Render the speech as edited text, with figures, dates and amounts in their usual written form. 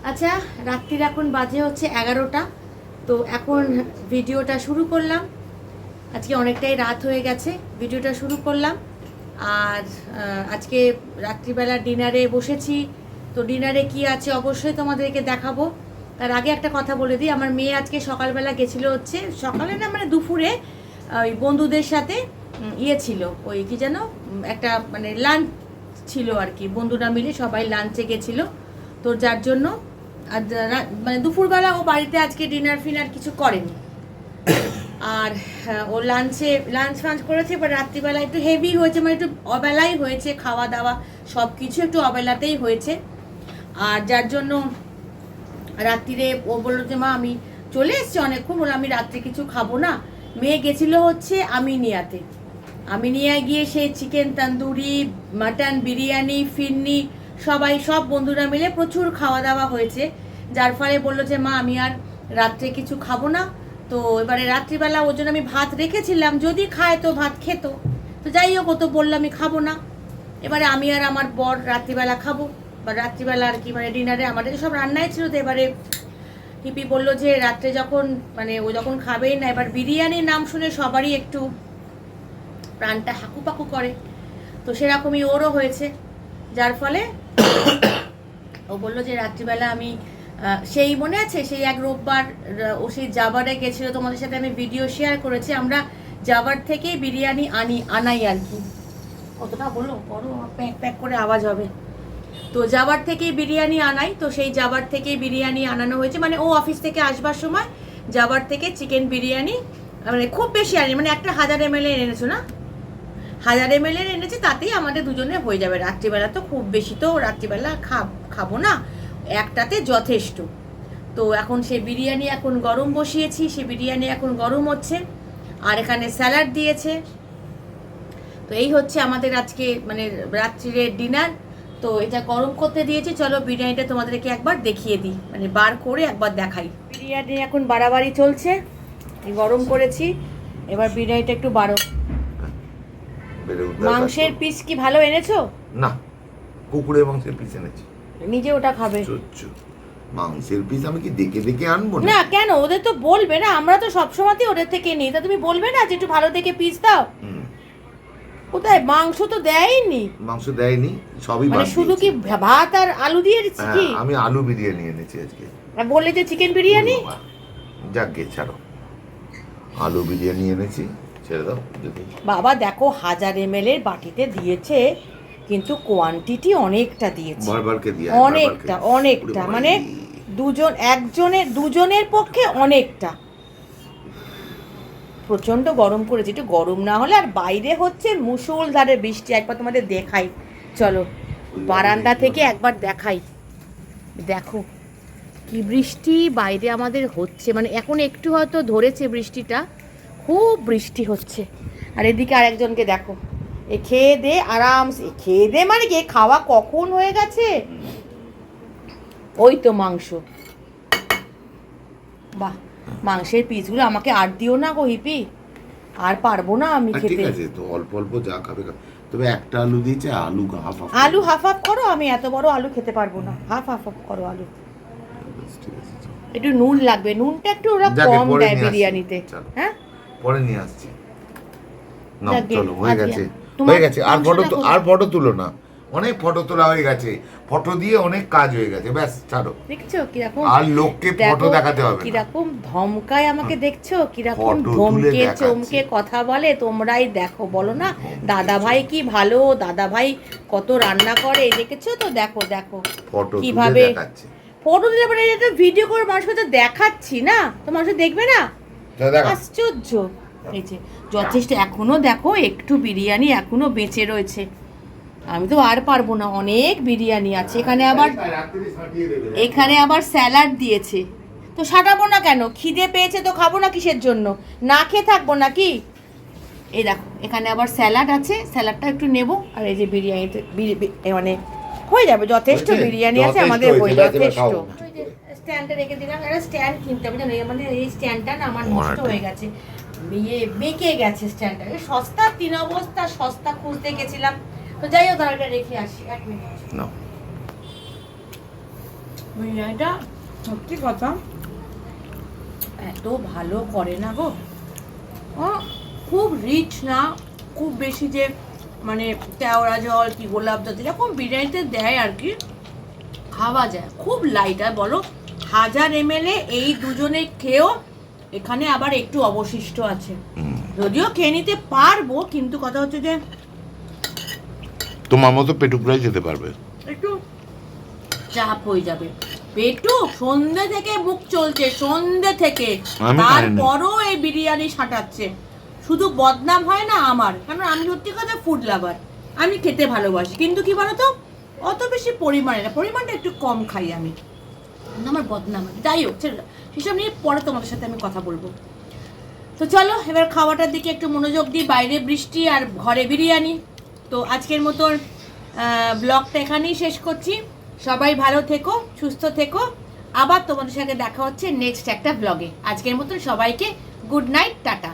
আচ্ছা, রাত্রির এখন বাজে হচ্ছে 11টা। তো এখন ভিডিওটা শুরু করলাম। আজকে অনেকটাই রাত হয়ে গেছে, ভিডিওটা শুরু করলাম। আর আজকে রাত্রিবেলা ডিনারে বসেছি। তো ডিনারে কি আছে অবশ্যই তোমাদেরকে দেখাবো। তার আগে একটা কথা বলে দিই, আমার মেয়ে আজকে সকালবেলা গেছিলো হচ্ছে, সকালে না মানে দুপুরে ওই বন্ধুদের সাথে ছিল, ওই কি যেন একটা মানে লাঞ্চ ছিল আর কি, বন্ধুরা মিলে সবাই লাঞ্চে গেছিলো। তো যার জন্য আর মানে দুপুরবেলা ও বাড়িতে আজকে ডিনার ফিনার কিছু করেনি। আর ও লাঞ্চ ফাঞ্চ করেছে, এবার রাত্রিবেলা একটু হেভি হয়েছে, মানে একটু অবেলাই হয়েছে খাওয়া দাওয়া, সব কিছু একটু অবেলাতেই হয়েছে। আর যার জন্য রাত্রিরে ও বললো যে মা আমি চলে এসছি অনেকক্ষণ, বলে আমি রাত্রে কিছু খাবো না। মেয়ে গেছিলো হচ্ছে আমিনিয়াতে, আমিনিয়ায় গিয়ে সে চিকেন তন্দুরি, মাটন বিরিয়ানি, ফিরনি সব বন্ধুরা মিলে প্রচুর খাওয়া দাওয়া হয়েছে। যার ফলে বললো যে মা আমি আর রাত্রে কিছু খাবো না। তো এবারে রাত্রিবেলা ওর জন্য আমি ভাত রেখেছিলাম, যদি খায় তো ভাত খেত। তো যাই হোক, ও তো বললো আমি খাবো না। এবারে আমি আর আমার বর রাত্রিবেলা খাবো, বা রাত্রিবেলা আর কি মানে ডিনারে আমাদের সব রান্নাই ছিল। তো এবারে হিপি বললো যে রাত্রে যখন মানে ও যখন খাবেই না, এবার বিরিয়ানির নাম শুনে সবারই একটু প্রাণটা হাকুপাকু করে। তো সেরকমই ওরও হয়েছে। যার ফলে ও বললো যে রাত্রিবেলা আমি সেই মনে আছে সেই এক রোববার ও সেই জাবারে গেছিলো, তোমাদের সাথে আমি ভিডিও শেয়ার করেছি। আমরা জাবার থেকেই বিরিয়ানি আনাই আর কি। কতটা বলো বড় প্যাক প্যাক করে আওয়াজ হবে। তো জাবার থেকেই বিরিয়ানি আনাই। তো সেই জাবার থেকেই বিরিয়ানি আনানো হয়েছে, মানে ও অফিস থেকে আসবার সময় জাবার থেকে চিকেন বিরিয়ানি, মানে খুব বেশি আনি, মানে একটা 1000 ml এনেছো না, 1000 ml এনেছে, তাতেই আমাদের দুজনে হয়ে যাবে। রাত্রিবেলা তো খুব বেশি তো রাত্রিবেলা খাবো না, একটাতে যথেষ্ট। তো এখন সেই বিরিয়ানি এখন গরম বসিয়েছি, সেই বিরিয়ানি এখন গরম হচ্ছে। আর এখানে স্যালাড দিয়েছে। তো এই হচ্ছে আমাদের আজকে মানে রাত্রিরের ডিনার। তো এটা গরম করতে দিয়েছি, চলো বিরিয়ানিটা তোমাদেরকে একবার দেখিয়ে দিই, মানে বার করে একবার দেখাই। বিরিয়ানি এখন বাড়াবাড়ি চলছে, গরম করেছি, এবার বিরিয়ানিটা একটু বাড়ো। মাংসের পিস কি ভালো এনেছো? না, কুকুরের মাংসের পিস এনেছি। নিজে ওটা খাবে? মাংসের পিস আমি কি দেখে দেখে আনবো না? কেন, ওদের তো বলবে না, আমরা তো সবসময়তেই ওদের থেকে নিই। তা তুমি বলবে না যে একটু ভালো দেখে পিস দাও? কোথায় মাংস তো দেয়নি, মাংস দেয়নি, সবই মানে শুধু কি ভাত আর আলু দিয়ে দিচ্ছি কি? আমি আলু বিরিয়ানি এনেছি আজকে। বললে যে চিকেন বিরিয়ানি। যাক গে ছাড়ো, আলু বিরিয়ানি এনেছি, ছেড়ে দাও। বাবা দেখো 1000 ml এর বাটিতে দিয়েছে, কিন্তু কোয়ান্টিটি অনেকটা দিয়েছে, অনেকটা মানে দুজনের পক্ষে অনেকটা। প্রচন্ড গরম করেছে, একটু গরম না হলে। আর বাইরে হচ্ছে মুষলধারে বৃষ্টি, একবার তোমাদের দেখাই, চলো বারান্দা থেকে একবার দেখাই। দেখো কি বৃষ্টি বাইরে আমাদের হচ্ছে, মানে এখন একটু হয়তো ধরেছে বৃষ্টিটা, খুব বৃষ্টি হচ্ছে। আর এদিকে আরেকজনকে দেখো, এ খেয়ে দে আরামসে, খেয়ে দে মানে কি খাওয়া কখন হয়ে গেছে। ওই তো মাংস, বাহ, মাংসের পিসগুলো আমাকে আর দিও না গো হিপি, আর পারবো না আমি খেতে। ঠিক আছে, তো অল্প অল্প যা খাবে, তবে একটা আলু দিয়েছে, আলু হাফ করো, আমি এত বড় আলু খেতে পারবো না, হাফ করো আলু। একটু নুন লাগবে, নুনটা একটু ওরা কম দেয় বিরিয়ানিতে। হ্যাঁ, পরে নিয়ে আসছি। না চলো, হয়ে গেছে। আর ফটো তুলো না, অনেক ফটো তোলা হয়ে গেছে, ফটো দিয়ে অনেক কাজ হয়ে গেছে, ব্যাস ছাড়ো। দেখছো কিরকম, আর লোককে ফটো দেখাতে হবে না, কিরকম ধমকায় আমাকে, দেখছো কিরকম ধমকে চমকে কথা বলে। তোমরাই দেখো, বলো না দাদা ভাই কি ভালো, দাদা ভাই কত রান্না করে, দেখেছো তো? দেখো ফটো কিভাবে ফটো দিলে, মানে এটা ভিডিও করে মানুষকে তো দেখাচ্ছি না, তো মানুষ দেখবে না? আশ্চর্য। এই যে যথেষ্ট, এখনো দেখো একটু বিরিয়ানি এখনো বেঁচে রয়েছে, আমি তো আর পারবো না, অনেক বিরিয়ানি আছে। এখানে আবার স্যালাড দিয়েছে, তো সাটাবো না কেন? খিদে পেয়েছে তো খাবো না কিসের জন্য? না খেয়ে থাকবো নাকি? এই দেখো এখানে আবার স্যালাড আছে, স্যালাডটা একটু নেবো। আর এই যে বিরিয়ানিতে মানে হয়ে যাবে, যথেষ্ট বিরিয়ানি আছে আমাদের, যথেষ্ট। স্ট্যান্ডটা রেখে দিলাম, একটা স্ট্যান্ড কিনতে হবে, মানে এই স্ট্যান্ডটা না আমার নষ্ট হয়ে গেছে, বেঁকে গেছে স্ট্যান্ডটা। সস্তা 3 অবস্থা, সস্তা খুঁজতে গেছিলাম। তো যাই হোক, তাহলে রেখে আসি, 1 মিনিট। বিরিয়ানিটা সত্যি কথা এত ভালো করে না গো, খুব রিচ না, খুব বেশি যে মানে কেওড়া জল কি গোলাপ জল এরকম বিরিয়ানিতে দেয় আর কি, খাওয়া যায়, খুব লাইট। আর বলো 1000 ml এই দুজনে খেয়েও এখানে আবার একটু অবশিষ্ট আছে, যদিও খেয়ে নিতে পারবো, কিন্তু কথা হচ্ছে যে তোমার মতো পেটুকরাই যেতে পারবে, একটু চাপ হয়ে যাবে। পেটু সন্ধ্যে থেকে বুক চলছে, সন্ধ্যে থেকে, তারপরও এই বিরিয়ানি সাঁটাচ্ছে। শুধু বদনাম হয় না আমার, কারণ আমি সত্যি কথা ফুড লাভার, আমি খেতে ভালোবাসি, কিন্তু কি বলতো অত বেশি পরিমাণে না, পরিমাণটা একটু কম খাই আমি, আমার বদনাম। যাই হোক সেসব নিয়ে পরে তোমাদের সাথে আমি কথা বলবো। তো চলো এবার খাওয়াটার দিকে একটু মনোযোগ দিই, বাইরে বৃষ্টি আর ঘরে বিরিয়ানি। তো আজকের মতো ব্লগটা এখানেই শেষ করছি। সবাই ভালো থেকো, সুস্থ থেকো, আবার তোমাদের সাথে দেখা হচ্ছে নেক্সট একটা ব্লগে। আজকের মতন সবাইকে গুড নাইট, টাটা।